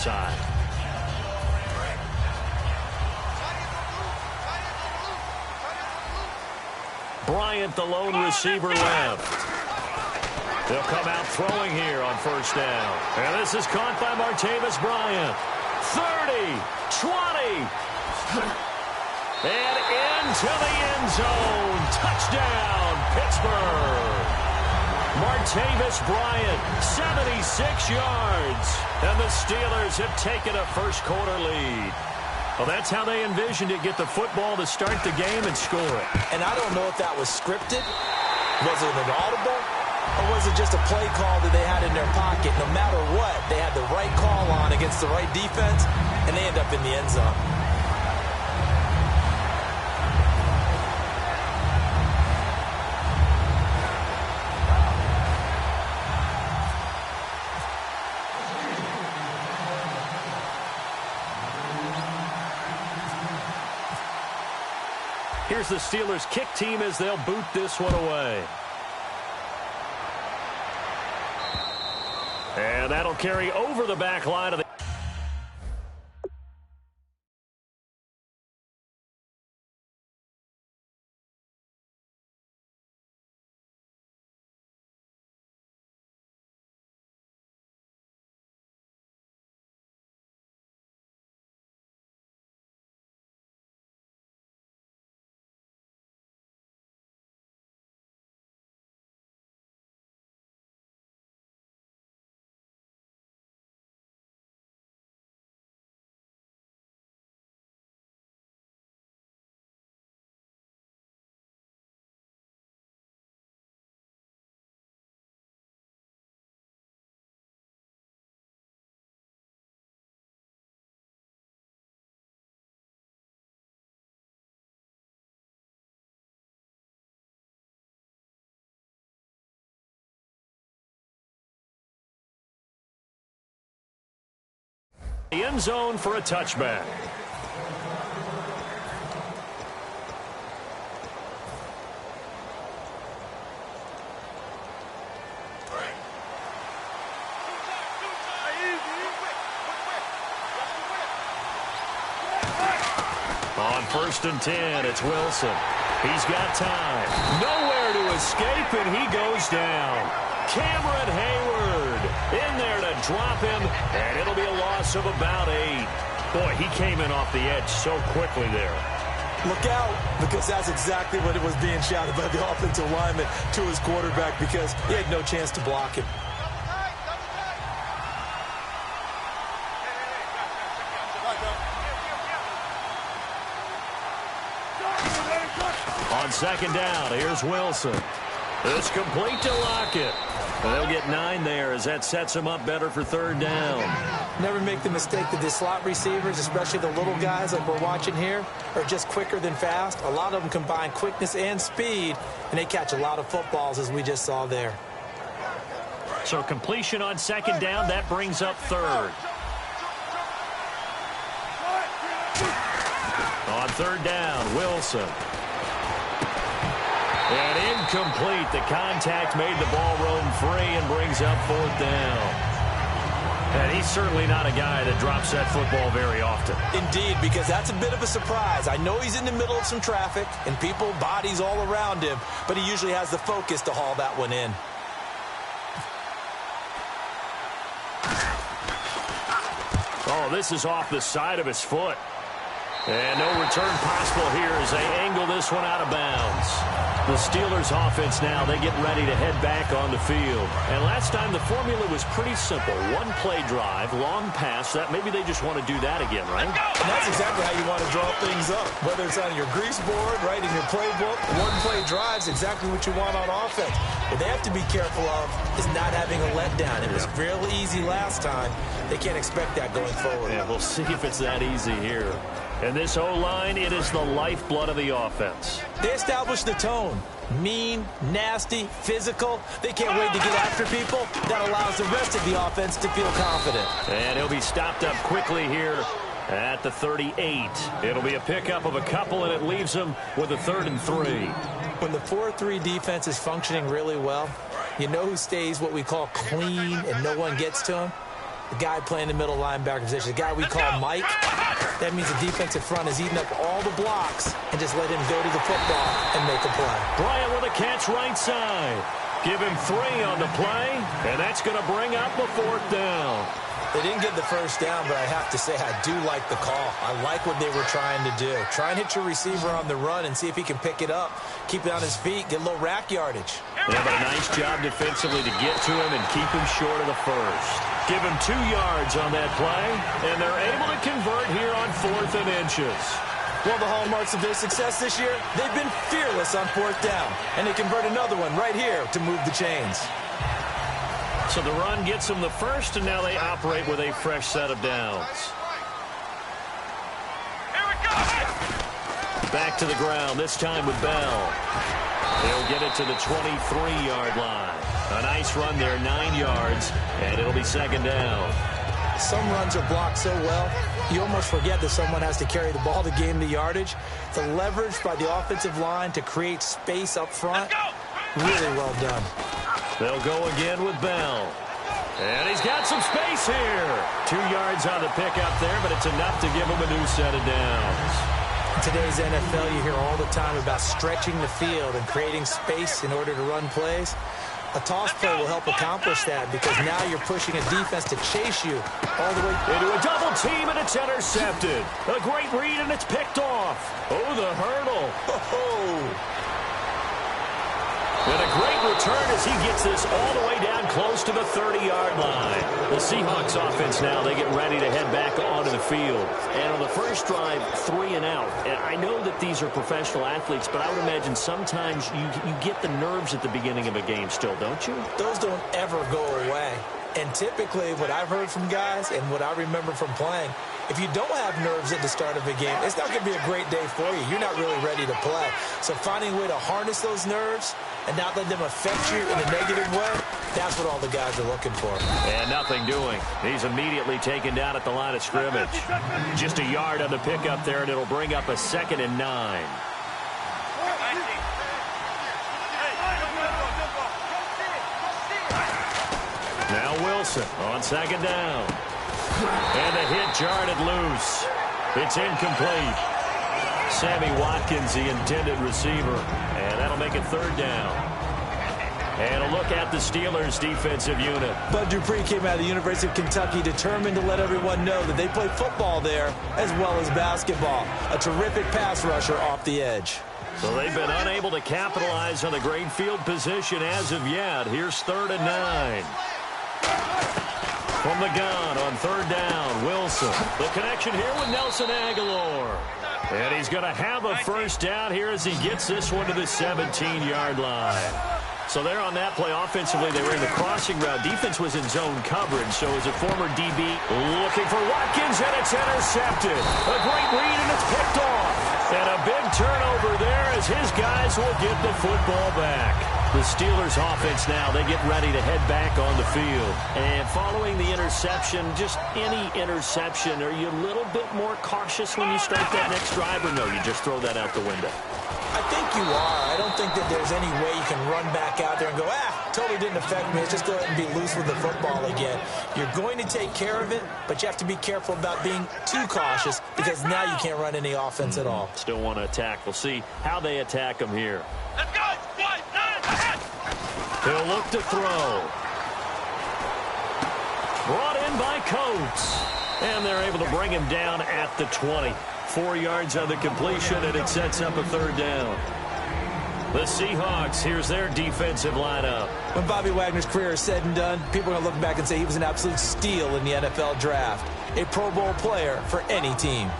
side. Bryant, the lone receiver left. They'll come out throwing here on first down. And this is caught by Martavis Bryant. 30, 20, and into the end zone. Touchdown, Pittsburgh. Martavis Bryant, 76 yards. And the Steelers have taken a first-quarter lead. Well, that's how they envisioned it, get the football to start the game and score it. And I don't know if that was scripted. Was it an audible? Or was it just a play call that they had in their pocket? No matter what, they had the right call on against the right defense, and they end up in the end zone. Here's the Steelers kick team as they'll boot this one away. And that'll carry over the back line of the... The end zone for a touchback. On 1st and 10, it's Wilson. He's got time. Nowhere to escape, and he goes down. Cameron Hayward in there to drop him, and it'll be a loss of about 8. Boy, he came in off the edge so quickly there. Look out, because that's exactly what it was being shouted by the offensive lineman to his quarterback, because he had no chance to block him. On 2nd down, here's Wilson. It's complete to Lockett. They'll get 9 there as that sets them up better for 3rd down. Never make the mistake that the slot receivers, especially the little guys like we're watching here, are just quicker than fast. A lot of them combine quickness and speed, and they catch a lot of footballs, as we just saw there. So completion on 2nd down, that brings up 3rd. On 3rd down, Wilson. And incomplete. The contact made the ball roam free and brings up 4th down. And he's certainly not a guy that drops that football very often. Indeed, because that's a bit of a surprise. I know he's in the middle of some traffic and people, bodies all around him, but he usually has the focus to haul that one in. Oh, this is off the side of his foot. And no return possible here as they angle this one out of bounds. The Steelers offense now, they get ready to head back on the field. And last time the formula was pretty simple. One play drive, long pass. That maybe they just want to do that again, right? And that's exactly how you want to draw things up. Whether it's on your grease board, right, in your playbook, one play drive is exactly what you want on offense. What they have to be careful of is not having a letdown. It was real easy last time. They can't expect that going forward. Yeah, we'll see if it's that easy here. And this O-line, it is the lifeblood of the offense. They establish the tone. Mean, nasty, physical. They can't wait to get after people. That allows the rest of the offense to feel confident. And he'll be stopped up quickly here at the 38. It'll be a pickup of a couple, and it leaves them with a 3rd and 3. When the 4-3 defense is functioning really well, you know who stays what we call clean and no one gets to him? the guy playing the middle linebacker position, the guy we call Mike. That means the defensive front is eating up all the blocks and just let him go to the football and make a play. Bryant with a catch right side. Give him 3 on the play, and that's going to bring up a 4th down. They didn't get the first down, but I have to say I do like the call. I like what they were trying to do. Try and hit your receiver on the run and see if he can pick it up, keep it on his feet, get a little rack yardage. Yeah, but a nice job defensively to get to him and keep him short of the first. Give him 2 yards on that play, and they're able to convert here on 4th and inches. One of the hallmarks of their success this year, they've been fearless on 4th down, and they convert another one right here to move the chains. So the run gets them the first, and now they operate with a fresh set of downs. Back to the ground, this time with Bell. He'll get it to the 23-yard line. A nice run there, 9 yards, and it'll be 2nd down. Some runs are blocked so well, you almost forget that someone has to carry the ball to gain the yardage. The leverage by the offensive line to create space up front, really well done. They'll go again with Bell. And he's got some space here. 2 yards on the pickup there, but it's enough to give him a new set of downs. In today's NFL, you hear all the time about stretching the field and creating space in order to run plays. A toss play will help accomplish that because now you're pushing a defense to chase you all the way into a double team, and it's intercepted. A great read, and it's picked off. Oh, the hurdle. And a great return as he gets this all the way down close to the 30-yard line. The Seahawks offense now, they get ready to head back onto the field. And on the first drive, 3 and out. And I know that these are professional athletes, but I would imagine sometimes you get the nerves at the beginning of a game still, don't you? Those don't ever go away. And typically what I've heard from guys and what I remember from playing, if you don't have nerves at the start of a game, it's not going to be a great day for you. You're not really ready to play. So finding a way to harness those nerves and not let them affect you in a negative way, that's what all the guys are looking for. And nothing doing. He's immediately taken down at the line of scrimmage. Just a yard on the pickup there, and it'll bring up a 2nd and 9. Now Wilson on 2nd down. And the hit jarred it loose. It's incomplete. Sammy Watkins, the intended receiver. And that'll make it 3rd down. And a look at the Steelers' defensive unit. Bud Dupree came out of the University of Kentucky determined to let everyone know that they play football there as well as basketball. A terrific pass rusher off the edge. So they've been unable to capitalize on the great field position as of yet. Here's 3rd and 9. From the gun on 3rd down, Wilson. The connection here with Nelson Aguilar. And he's going to have a first down here as he gets this one to the 17-yard line. So they're on that play offensively. They were in the crossing route. Defense was in zone coverage. So as a former DB looking for Watkins, and it's intercepted. A great read, and it's picked off. And a big turnover there as his guys will get the football back. The Steelers offense now, they get ready to head back on the field. And following the interception, just any interception, are you a little bit more cautious when you start that next drive, or no, you just throw that out the window? I think you are. I don't think that there's any way you can run back out there and go, totally didn't affect me. Let's just go ahead and be loose with the football again. You're going to take care of it, but you have to be careful about being too cautious because now you can't run any offense at all. Still want to attack. We'll see how they attack them here. Let's go! He'll look to throw. Brought in by Coates. And they're able to bring him down at the 20. 4 yards on the completion, and it sets up a 3rd down. The Seahawks, here's their defensive lineup. When Bobby Wagner's career is said and done, people are going to look back and say he was an absolute steal in the NFL draft. A Pro Bowl player for any team.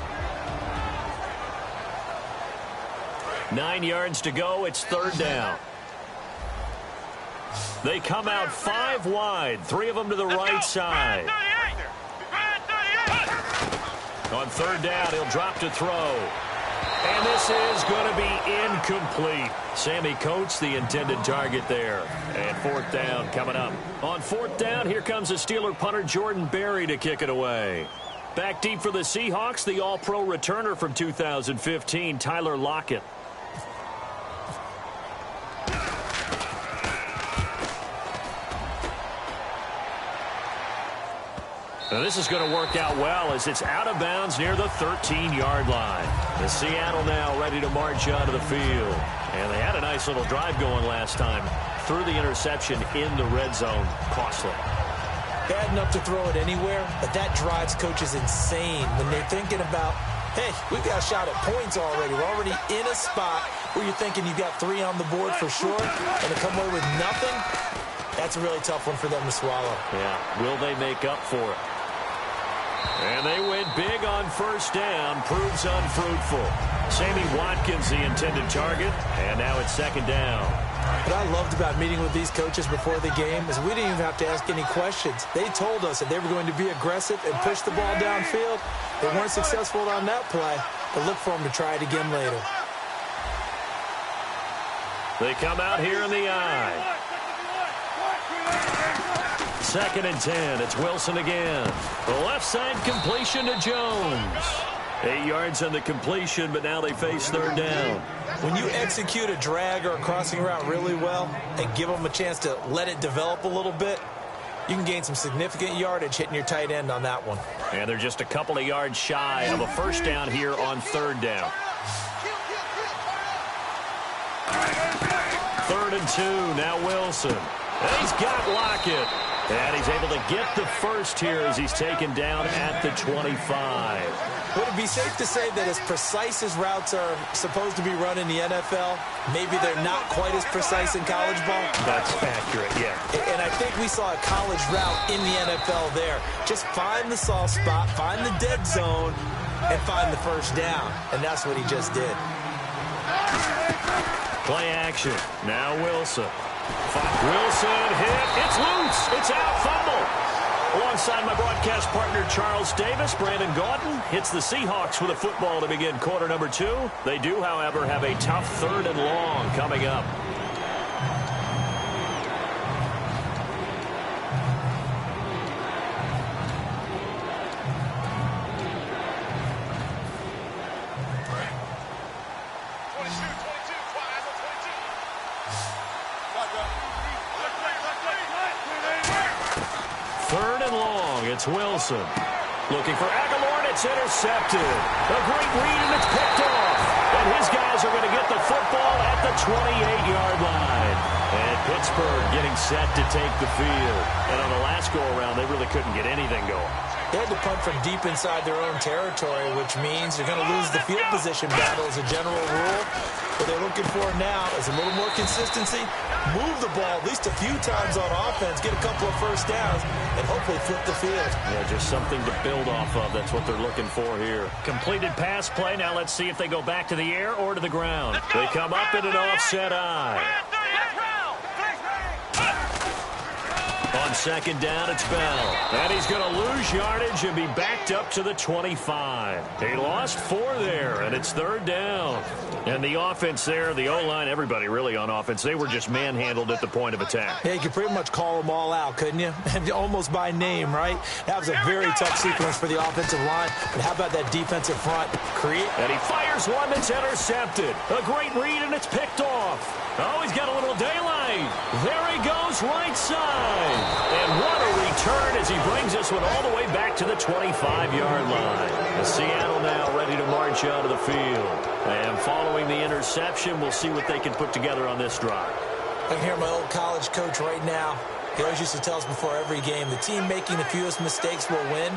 9 yards to go. It's 3rd down. They come out 5 wide. 3 of them to the right side. On 3rd down, he'll drop to throw. And this is going to be incomplete. Sammy Coates, the intended target there. And 4th down coming up. On 4th down, here comes the Steeler punter Jordan Berry to kick it away. Back deep for the Seahawks, the All-Pro returner from 2015, Tyler Lockett. Now this is going to work out well as it's out of bounds near the 13-yard line. The Seattle now ready to march onto the field. And they had a nice little drive going last time. Threw the interception in the red zone. Costly. Bad enough to throw it anywhere, but that drives coaches insane when they're thinking about, hey, we've got a shot at points already. We're already in a spot where you're thinking you've got 3 on the board for sure, and to come away with nothing, that's a really tough one for them to swallow. Yeah, will they make up for it? And they went big on first down, proves unfruitful. Sammy Watkins, the intended target, and now it's second down. What I loved about meeting with these coaches before the game is we didn't even have to ask any questions. They told us that they were going to be aggressive and push the ball downfield. They weren't successful on that play, but look for them to try it again later. They come out here in the eye. 2nd and 10. It's Wilson again. The left side completion to Jones. 8 yards on the completion, but now they face third down. When you execute a drag or a crossing route really well and give them a chance to let it develop a little bit, you can gain some significant yardage hitting your tight end on that one. And they're just a couple of yards shy of a first down here on third down. 3rd and 2. Now Wilson. And he's got Lockett. And he's able to get the first here as he's taken down at the 25. Would it be safe to say that as precise as routes are supposed to be run in the NFL, maybe they're not quite as precise in college ball? That's accurate, yeah. And I think we saw a college route in the NFL there. Just find the soft spot, find the dead zone, and find the first down. And that's what he just did. Play action. Now Wilson. Wilson hit. It's loose. It's out. Fumble. Alongside my broadcast partner, Charles Davis, Brandon Gaudin hits the Seahawks with a football to begin quarter number 2. They do, however, have a tough 3rd and long coming up. It's Wilson. Looking for Aguilar, and it's intercepted. A great read, and it's picked off. And his guys are going to get the football at the 28-yard line. And Pittsburgh getting set to take the field. And on the last go-around, they really couldn't get anything going. They had to punt from deep inside their own territory, which means they're going to lose the field position battle as a general rule. What they're looking for now is a little more consistency, move the ball at least a few times on offense, get a couple of first downs, and hopefully flip the field. Yeah, just something to build off of. That's what they're looking for here. Completed pass play. Now let's see if they go back to the air or to the ground. They come up in an offset eye. On second down, it's Bell. And he's going to lose yardage and be backed up to the 25. He lost 4 there, and it's 3rd down. And the offense there, the O-line, everybody really on offense, they were just manhandled at the point of attack. Yeah, you could pretty much call them all out, couldn't you? Almost by name, right? That was a very tough sequence for the offensive line. But how about that defensive front? And he fires one that's intercepted. A great read, and it's picked off. Oh, he's got a little daylight. There he goes, right side. And what a return as he brings this one all the way back to the 25-yard line. The Seattle now ready to march out of the field. And following the interception, we'll see what they can put together on this drive. I can hear my old college coach right now. He always used to tell us before every game, the team making the fewest mistakes will win.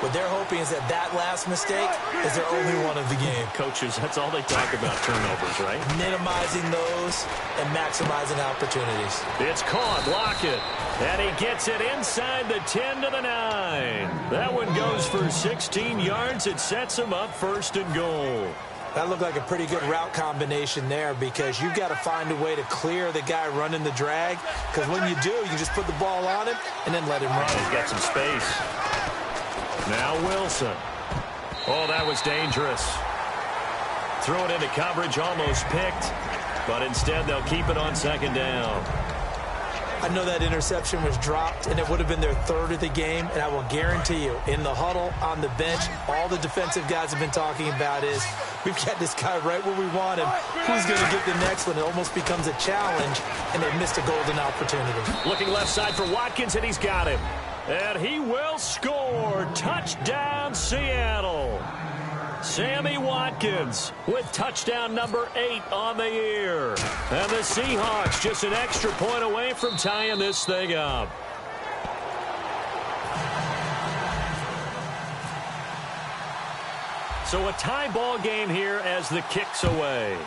What they're hoping is that that last mistake is their only one of the game. Coaches, that's all they talk about, turnovers, right? Minimizing those and maximizing opportunities. It's caught, Lockett. And he gets it inside the 10 to the 9. That one goes for 16 yards. It sets him up 1st and goal. That looked like a pretty good route combination there because you've got to find a way to clear the guy running the drag. Because when you do, you can just put the ball on him and then let him run. He's got some space. Now Wilson. Oh, that was dangerous. Threw it into coverage, almost picked. But instead, they'll keep it on 2nd down. I know that interception was dropped, and it would have been their 3rd of the game. And I will guarantee you, in the huddle, on the bench, all the defensive guys have been talking about is, we've got this guy right where we want him. Who's going to get the next one? It almost becomes a challenge, and they missed a golden opportunity. Looking left side for Watkins, and he's got him. And he will score. Touchdown, Seattle. Sammy Watkins with touchdown number 8 on the year. And the Seahawks just an extra point away from tying this thing up. So a tie ball game here as the kick's away.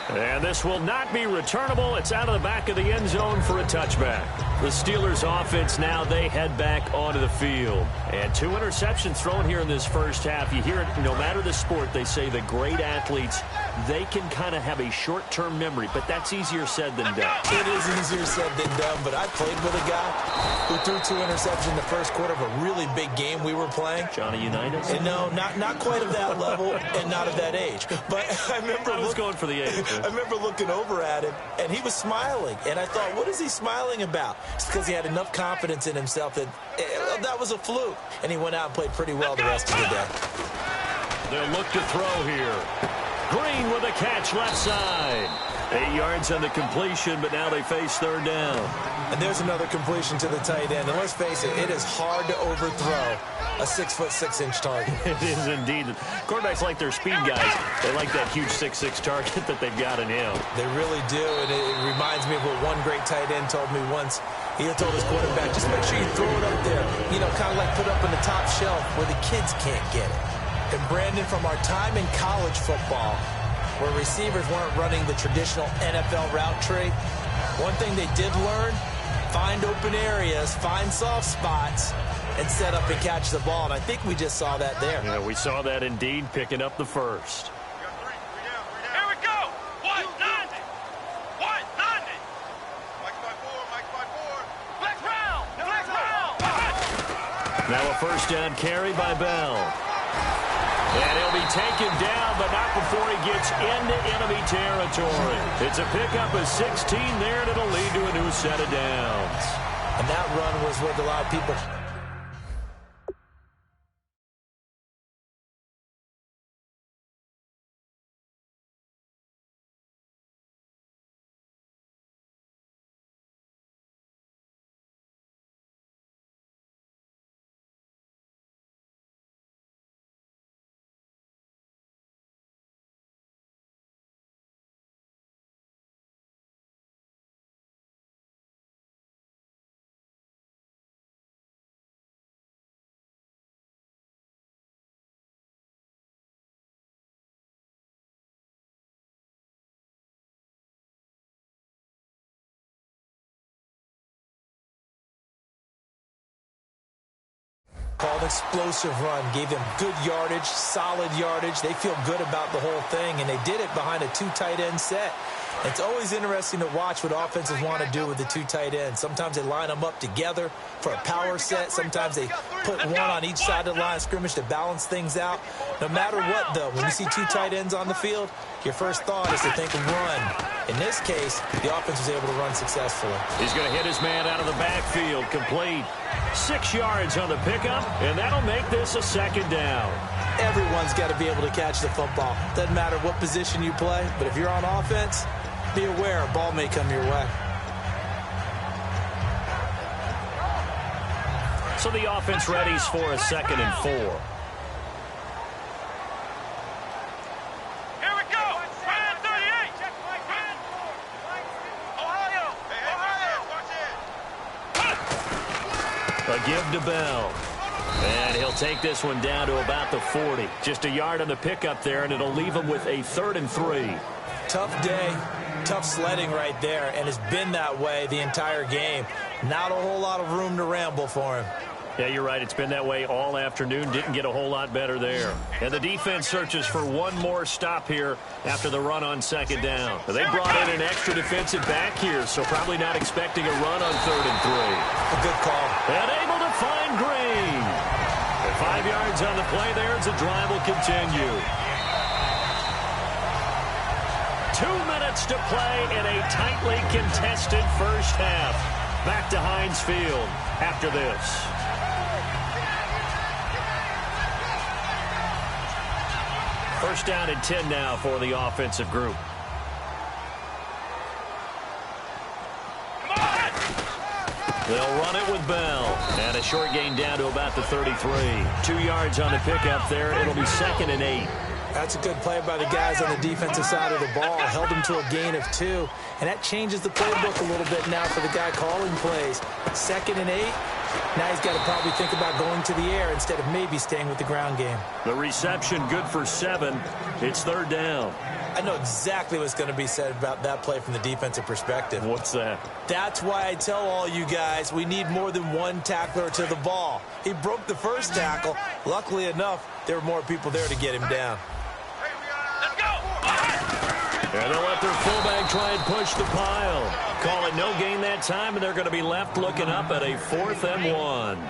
And this will not be returnable. It's out of the back of the end zone for a touchback. The Steelers offense now, they head back onto the field. And 2 interceptions thrown here in this first half. You hear it, no matter the sport, they say the great athletes, they can kind of have a short-term memory, but that's easier said than done. It is easier said than done, but I played with a guy who threw 2 interceptions in the first quarter of a really big game we were playing. Johnny Unitas? And no, not quite of that level and not of that age. But I remember I was going for the age. I remember looking over at him, and he was smiling. And I thought, what is he smiling about? It's because he had enough confidence in himself that that was a fluke. And he went out and played pretty well the rest of the day. They'll look to throw here. Green with a catch left side. 8 yards on the completion, but now they face third down. And there's another completion to the tight end. And let's face it, it is hard to overthrow a 6'6" target. It is indeed. Quarterbacks like their speed guys. They like that huge 6'6" target that they've got in him. They really do, and it reminds me of what one great tight end told me once. He told his quarterback, just make sure you throw it up there, you know, kind of like put up in the top shelf where the kids can't get it. And Brandon, from our time in college football, where receivers weren't running the traditional NFL route tree, one thing they did learn, find open areas, find soft spots, and set up and catch the ball. And I think we just saw that there. Yeah, we saw that indeed, picking up the first. Here we go. 190. 190. Mike by 4. Mike by 4. Flex round. Flex round. Now a first down carry by Bell. And he'll be taken down, but not before he gets into enemy territory. It's a pickup of 16 there, and it'll lead to a new set of downs. And that run was with a lot of people. Called explosive run, gave them good yardage, solid yardage. They feel good about the whole thing, and they did it behind a 2 tight end set. It's always interesting to watch what offenses want to do with the 2 tight ends. Sometimes they line them up together for a power set. Sometimes they put one on each side of the line of scrimmage to balance things out. No matter what, though, when you see 2 tight ends on the field, your first thought is to think run. In this case, the offense was able to run successfully. He's going to hit his man out of the backfield, complete. 6 yards on the pickup, and that'll make this a second down. Everyone's got to be able to catch the football. Doesn't matter what position you play, but if you're on offense, be aware a ball may come your way. So the offense readies for a 2nd and 4. Here we go. Brand 38. Brand. Ohio. Ohio. A give to Bell. And he'll take this one down to about the 40. Just a yard on the pickup there, and it'll leave him with a 3rd and 3. Tough day, tough sledding right there, and it's been that way the entire game. Not a whole lot of room to ramble for him. Yeah, you're right. It's been that way all afternoon. Didn't get a whole lot better there. And the defense searches for one more stop here after the run on 2nd down. They brought in an extra defensive back here, so probably not expecting a run on 3rd and 3. A good call. And able to find Green. And 5 yards on the play there as the drive will continue. 2 minutes to play in a tightly contested first half. Back to Heinz Field after this. First down and 10 now for the offensive group. Come on! They'll run it with Bell. And a short gain down to about the 33. 2 yards on the pickup there. It'll be 2nd and 8. That's a good play by the guys on the defensive side of the ball. Held them to a gain of 2. And that changes the playbook a little bit now for the guy calling plays. 2nd and 8. Now he's got to probably think about going to the air instead of maybe staying with the ground game. The reception good for 7. It's 3rd down. I know exactly what's going to be said about that play from the defensive perspective. What's that? That's why I tell all you guys we need more than one tackler to the ball. He broke the first tackle. Luckily enough, there were more people there to get him down. Let's go. And they'll let their fullback try and push the pile. Call it no gain that time, and they're going to be left looking up at a 4th and 1.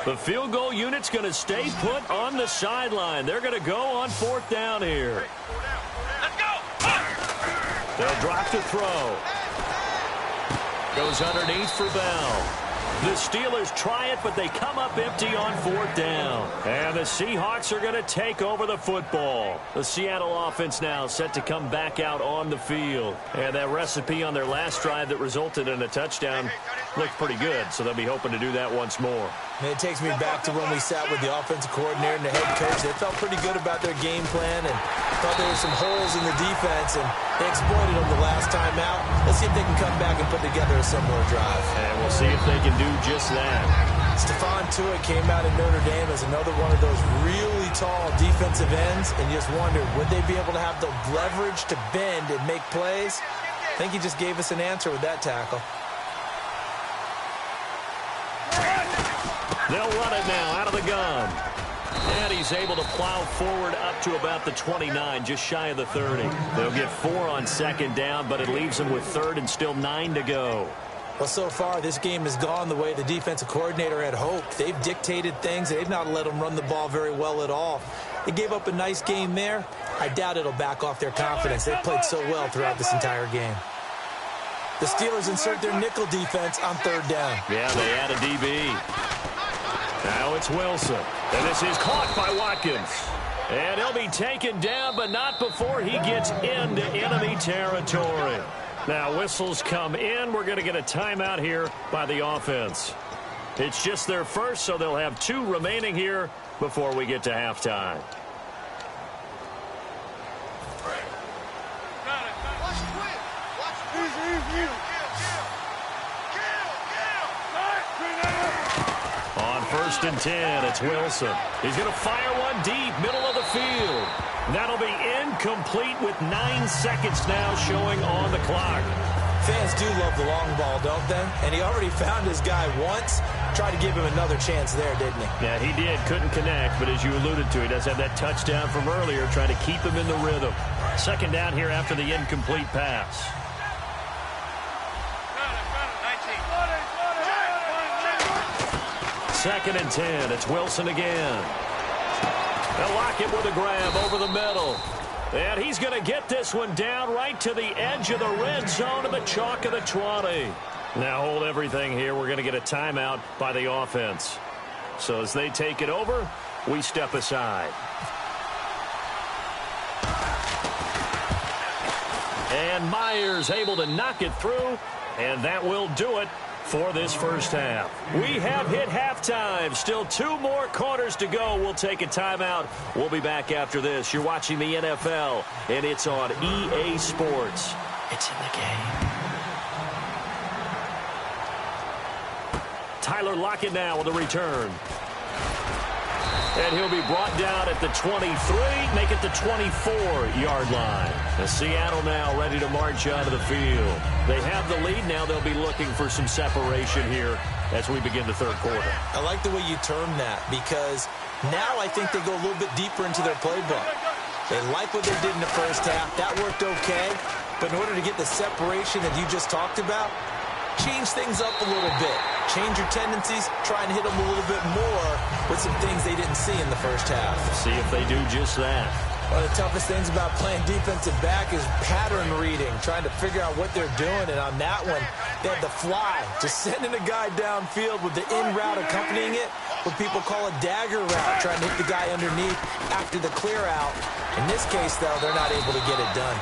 The field goal unit's going to stay put on the sideline. They're going to go on 4th down here. Let's go. They'll drop to throw. Goes underneath for Bell. The Steelers try it, but they come up empty on 4th down. And the Seahawks are going to take over the football. The Seattle offense now set to come back out on the field. And that recipe on their last drive that resulted in a touchdown looked pretty good, so they'll be hoping to do that once more. And it takes me back to when we sat with the offensive coordinator and the head coach. They felt pretty good about their game plan and thought there were some holes in the defense, and they exploited them the last time out. Let's see if they can come back and put together a similar drive. And we'll see if they can do just that. Stephon Tuitt came out of Notre Dame as another one of those really tall defensive ends, and you just wondered, would they be able to have the leverage to bend and make plays? I think he just gave us an answer with that tackle. They'll run it now out of the gun. And he's able to plow forward up to about the 29, just shy of the 30. They'll get 4 on 2nd down, but it leaves them with 3rd and still 9 to go. Well, so far, this game has gone the way the defensive coordinator had hoped. They've dictated things. They've not let them run the ball very well at all. They gave up a nice game there. I doubt it'll back off their confidence. They've played so well throughout this entire game. The Steelers insert their nickel defense on 3rd down. Yeah, they add a DB. Now it's Wilson. And this is caught by Watkins. And he'll be taken down, but not before he gets into enemy territory. Now whistles come in. We're going to get a timeout here by the offense. It's just their first, so they'll have 2 remaining here before we get to halftime. On 1st and 10, it's Wilson. He's going to fire one deep, middle of the field. That'll be incomplete with 9 seconds now showing on the clock. Fans do love the long ball, don't they? And he already found his guy once. Tried to give him another chance there, didn't he? Yeah, he did. Couldn't connect, but as you alluded to, he does have that touchdown from earlier, trying to keep him in the rhythm. 2nd down here after the incomplete pass. 2nd and 10. It's Wilson again. They'll lock it with a grab over the middle. And he's going to get this one down right to the edge of the red zone of the chalk of the 20. Now hold everything here. We're going to get a timeout by the offense. So as they take it over, we step aside. And Myers able to knock it through, and that will do it for this first half. We have hit halftime. Still 2 more quarters to go. We'll take a timeout. We'll be back after this. You're watching the NFL, and it's on EA Sports. It's in the game. Tyler Lockett now with a return. And he'll be brought down at the 23, make it the 24-yard line. The Seattle now ready to march out of the field. They have the lead. Now they'll be looking for some separation here as we begin the 3rd quarter. I like the way you term that, because now I think they go a little bit deeper into their playbook. They like what they did in the first half. That worked okay. But in order to get the separation that you just talked about, change things up a little bit. Change your tendencies. Try and hit them a little bit more with some things they didn't see in the first half. See if they do just that. One of the toughest things about playing defensive back is pattern reading, trying to figure out what they're doing. And on that one, they had the fly, just sending a guy downfield with the in route accompanying it, what people call a dagger route, trying to hit the guy underneath after the clear out. In this case, though, they're not able to get it done.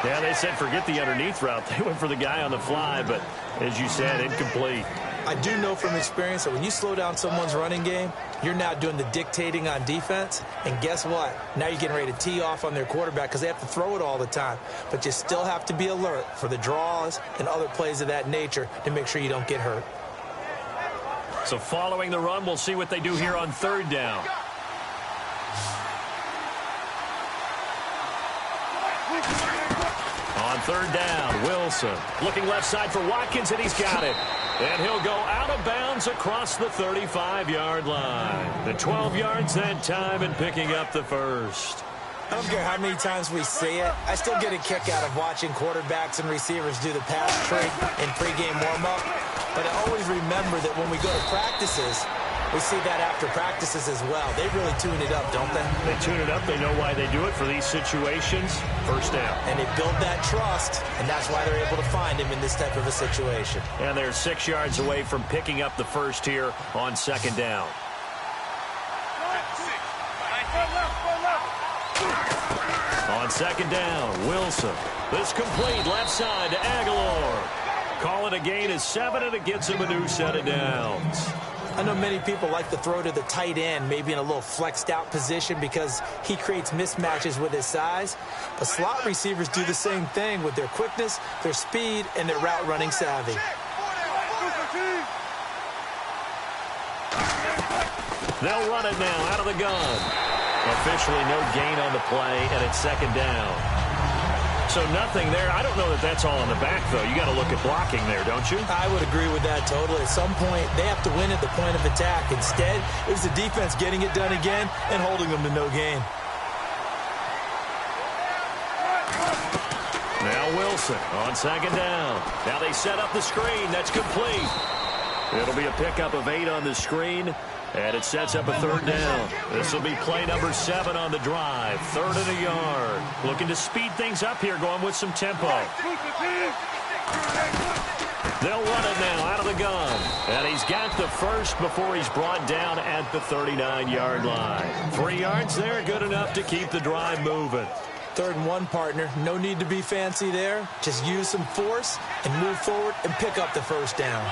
Yeah, they said forget the underneath route. They went for the guy on the fly, but as you said, incomplete. I do know from experience that when you slow down someone's running game, you're now doing the dictating on defense. And guess what? Now you're getting ready to tee off on their quarterback because they have to throw it all the time. But you still have to be alert for the draws and other plays of that nature to make sure you don't get hurt. So following the run, we'll see what they do here on third down. On third down, Wilson looking left side for Watkins, and he's got it. And he'll go out of bounds across the 35-yard line. The 12 yards that time and picking up the first. I don't care how many times we see it. I still get a kick out of watching quarterbacks and receivers do the pass trick in pregame warm-up. But I always remember that when we go to practices, we see that after practices as well. They really tune it up, don't they? They tune it up. They know why they do it for these situations. First down. And they build that trust, and that's why they're able to find him in this type of a situation. And they're 6 yards away from picking up the first here on second down. On second down, Wilson. This complete left side to Aguilar. Call it a gain of 7, and it gets him a new set of downs. I know many people like to throw to the tight end, maybe in a little flexed out position because he creates mismatches with his size. But slot receivers do the same thing with their quickness, their speed, and their route running savvy. They'll run it now out of the gun. Officially no gain on the play, and it's second down. So nothing there. I don't know that that's all in the back, though. You got to look at blocking there, don't you? I would agree with that totally. At some point, they have to win at the point of attack. Instead, it was the defense getting it done again and holding them to no gain. Now Wilson on second down. Now they set up the screen. That's complete. It'll be a pickup of 8 on the screen. And it sets up a third down. This will be play number 7 on the drive. 3rd and a yard. Looking to speed things up here, going with some tempo. They'll run it now out of the gun. And he's got the first before he's brought down at the 39-yard line. 3 yards there, good enough to keep the drive moving. 3rd and 1, partner. No need to be fancy there. Just use some force and move forward and pick up the first down.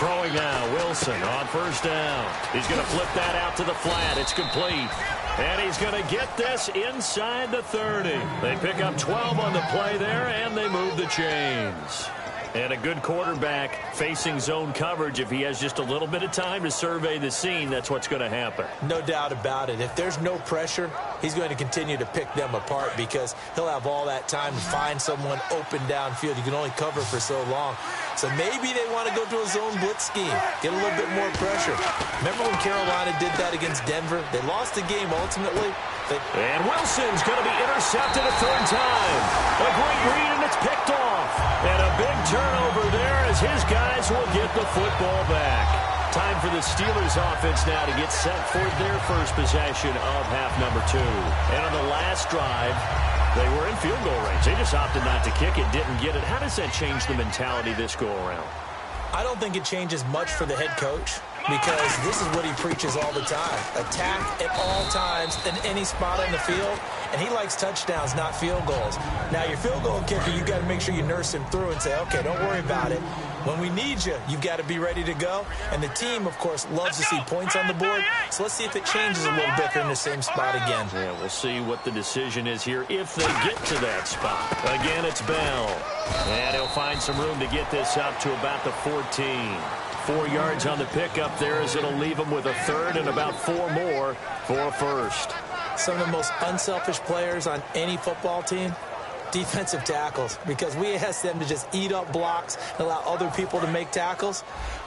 Throwing now, Wilson on first down. He's going to flip that out to the flat. It's complete. And he's going to get this inside the 30. They pick up 12 on the play there, and they move the chains. And a good quarterback facing zone coverage. If he has just a little bit of time to survey the scene, that's what's going to happen. No doubt about it. If there's no pressure, he's going to continue to pick them apart because he'll have all that time to find someone open downfield. You can only cover for so long. So maybe they want to go to a zone blitz scheme, get a little bit more pressure. Remember when Carolina did that against Denver? They lost the game ultimately. And Wilson's going to be intercepted a 3rd time. A great read, and it's picked off. And a big turnover there as his guys will get the football back. Time for the Steelers offense now to get set for their first possession of half number 2. And on the last drive, they were in field goal range. They just opted not to kick it, didn't get it. How does that change the mentality this go around? I don't think it changes much for the head coach because this is what he preaches all the time. Attack at all times in any spot on the field, and he likes touchdowns, not field goals. Now, your field goal kicker, you've got to make sure you nurse him through and say, okay, don't worry about it. When we need you, you've got to be ready to go. And the team, of course, loves to see points on the board. So let's see if it changes a little bit. They're in the same spot again. Yeah, we'll see what the decision is here if they get to that spot. Again, it's Bell. And he'll find some room to get this up to about the 14. 4 yards on the pickup there as it'll leave him with a 3rd and about 4 more for a first. Some of the most unselfish players on any football team, defensive tackles, because we ask them to just eat up blocks and allow other people to make tackles.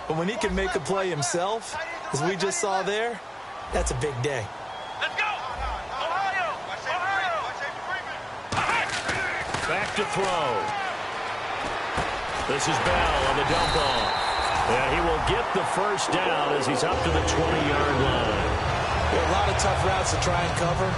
But when he can make a play himself, as we just saw there, that's a big day. Let's go! Ohio! Back to throw. This is Bell on the dump off. And he will get the first down as he's up to the 20-yard line. There are a lot of tough routes to try and cover.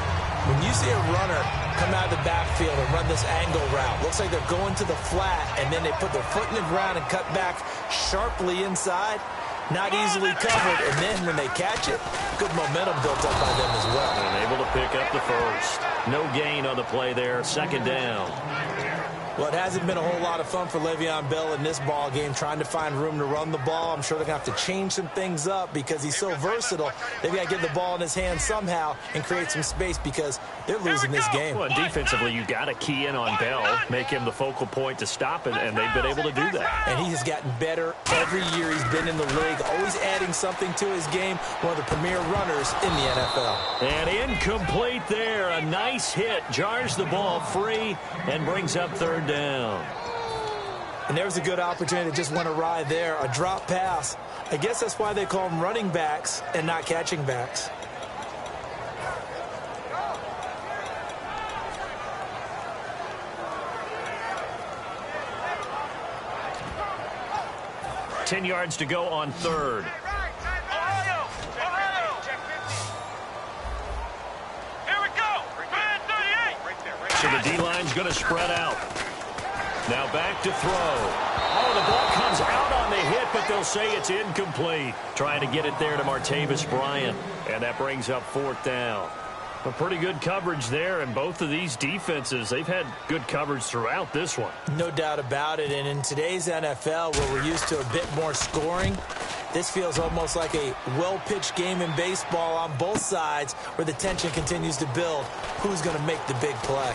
When you see a runner come out of the backfield and run this angle route, looks like they're going to the flat, and then they put their foot in the ground and cut back sharply inside. Not easily covered, and then when they catch it, good momentum built up by them as well. And able to pick up the first. No gain on the play there, second down. Well, it hasn't been a whole lot of fun for Le'Veon Bell in this ball game, trying to find room to run the ball. I'm sure they're going to have to change some things up because he's so versatile. They've got to get the ball in his hands somehow and create some space because they're losing this game. Well, defensively, you got to key in on Bell, make him the focal point to stop it, and they've been able to do that. And he has gotten better every year he's been in the league, always adding something to his game, one of the premier runners in the NFL. And incomplete there. A nice hit, jars the ball free, and brings up third down. And there's a good opportunity that just went awry there. A drop pass. I guess that's why they call them running backs and not catching backs. Ten yards to go on third. Ohio! Here we go! Man 38! So the D-line's going to spread out. Now back to throw. Oh, the ball comes out on the hit, but they'll say it's incomplete. Trying to get it there to Martavis Bryant. And that brings up fourth down. A pretty good coverage there, and both of these defenses, they've had good coverage throughout this one. No doubt about it, and in today's NFL, where we're used to a bit more scoring, this feels almost like a well-pitched game in baseball on both sides where the tension continues to build. Who's going to make the big play?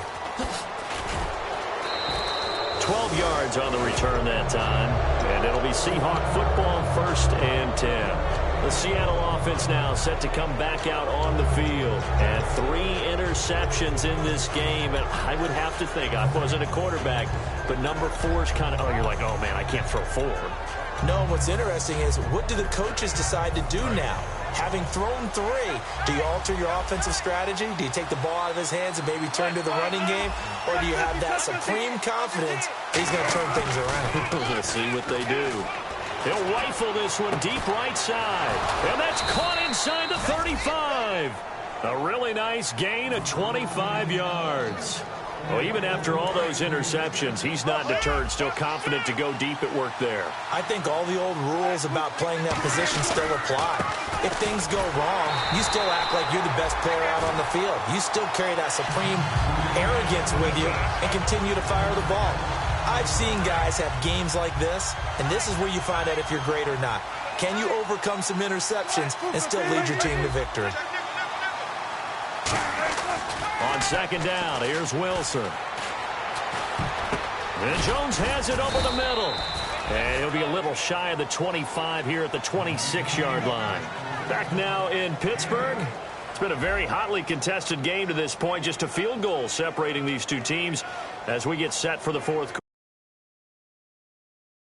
12 yards on the return that time, and it'll be Seahawk football, 1st and 10. The Seattle offense now set to come back out on the field. And 3 interceptions in this game. And I would have to think, I wasn't a quarterback, but number 4 is kind of, oh, you're like, oh, man, I can't throw 4. No, what's interesting is what do the coaches decide to do now? Having thrown 3, do you alter your offensive strategy? Do you take the ball out of his hands and maybe turn to the running game? Or do you have that supreme confidence that he's going to turn things around? We'll see what they do. He'll rifle this one deep right side. And that's caught inside the 35. A really nice gain of 25 yards. Well, even after all those interceptions, he's not deterred, still confident to go deep at work there. I think all the old rules about playing that position still apply. If things go wrong, you still act like you're the best player out on the field. You still carry that supreme arrogance with you and continue to fire the ball. I've seen guys have games like this, and this is where you find out if you're great or not. Can you overcome some interceptions and still lead your team to victory? On second down, here's Wilson. And Jones has it over the middle. And he'll be a little shy of the 25 here at the 26-yard line. Back now in Pittsburgh. It's been a very hotly contested game to this point. Just a field goal separating these two teams as we get set for the fourth quarter.